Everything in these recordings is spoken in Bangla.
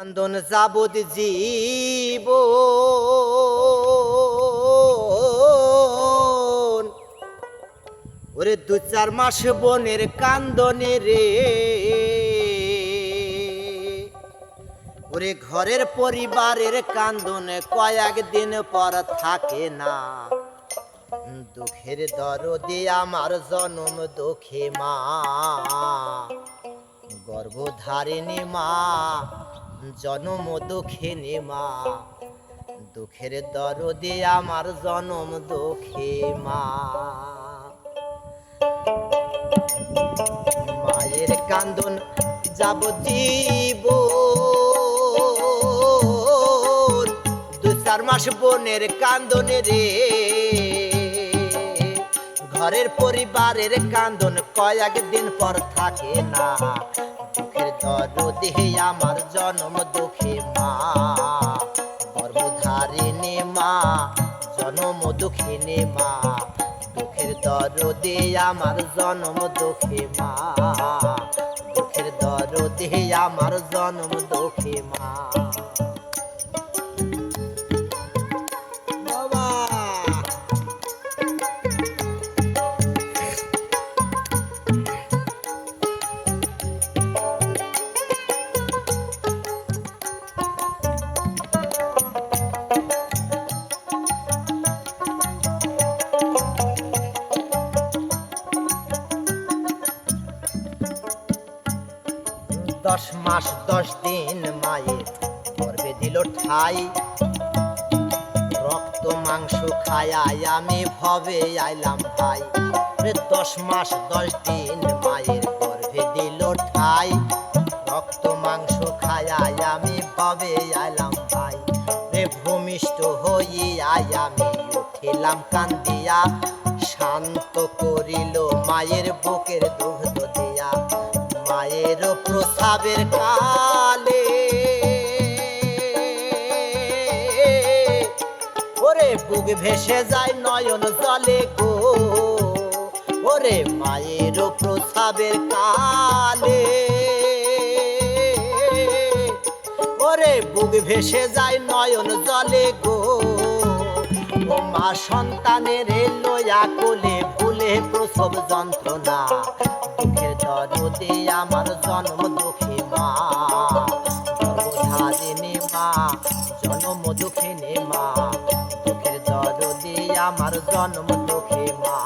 কান্দন যাবদ জীব ওরে ২-৪ মাস বনের কান্দনে রে ওরে ঘরের পরিবারের কান্দনে কয়েকদিন পর থাকে না দুঃখের দরদে আমার জনম দুঃখে মা গর্ভধারিণী মা জনম দুঃখিনী মা দুঃখের দরদে আমার জনম দুঃখে মা মায়ের কান্দন যাবতীব ২-৪ মাস বনের কান্দনে রে ঘরের পরিবারের কান্দন কয়েকদিন পর থাকে না দুঃখের দরদে আমার জনম দুঃখে মা গর্ভধারিণী মা জনম দুঃখিনী মা দুঃখের দরদে আমার জনম দুঃখে মা দুঃখের দরদে আমার জনম দুঃখে মা দশ মাস ১০ দিন মায়ের গর্ভে দিল ঠাই রক্ত মাংস খায়াই আমি ভবে আইলাম ভাই ১০ মাস ১০ দিন মায়ের গর্ভে দিল ঠাই রক্ত মাংস খায়াই আমি ভবে আইলাম ভাই ভূমিষ্ঠ হইয়াই আমি উঠিলাম কান্দিয়া শান্ত করিল মায়ের বুকের দুগ্ধ দিয়া মায়ের প্রসাবের কালে ওরে বুক ভেসে যায় নয়ন জলে গো ওরে মায়ের প্রসাবের কালে ওরে বুক ভেসে যায় নয়ন জলে গো ও মা সন্তানের লয়া কোলে ভুলে প্রসব যন্ত্রণা দুঃখের দরদে আমার জন্ম দুঃখী মা গর্ভধারিণী মা জন্ম দুঃখিনী মা দুঃখের দরদে আমার জন্ম দুঃখী মা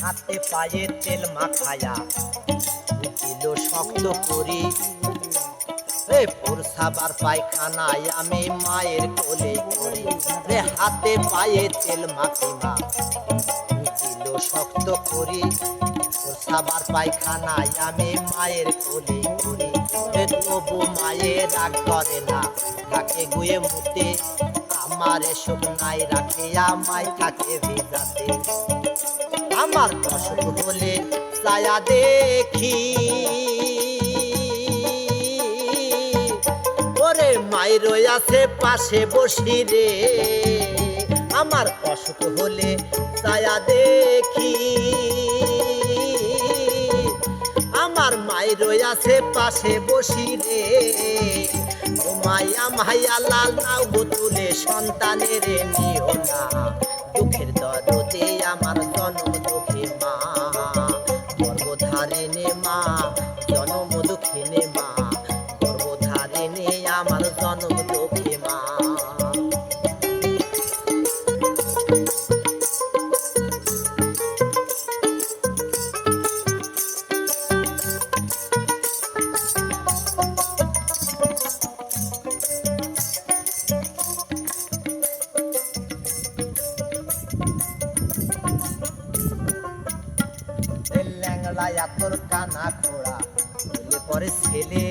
হাতে পায়ে তেল মাখায়া দিল শক্ত করি প্রসাবার পায়খানায় আমি মায়ের কোলে করি হাতে পায়ে তেল মাখিমা দিল শক্ত করি প্রসাবার পায়খানায় আমি মায়ের কোলে করি তবু মায়ের রাগ করে না তাকে গুয়ে মুতে আমার এসব নাই রাখে আমায় থাকে ভিজাতে আমার অসুখ হলে ছায়া দেখি ওরে মায়ের আছে পাশে বসি রে আমার অসুখ হলে ছায়া দেখি আমার মায়ের আছে পাশে বসি রে ও মায়া মায়া লাল নাও তুলে সন্তানের নিও না দুঃখের দরদে আমার জনম দুঃখী মা গর্ভধারিণী মা জনম দুঃখিনী মা গর্ভধারিণী আমার জনম দুঃখী মা ল্যাংলা তোর কানা খোড়া পরে ছেলে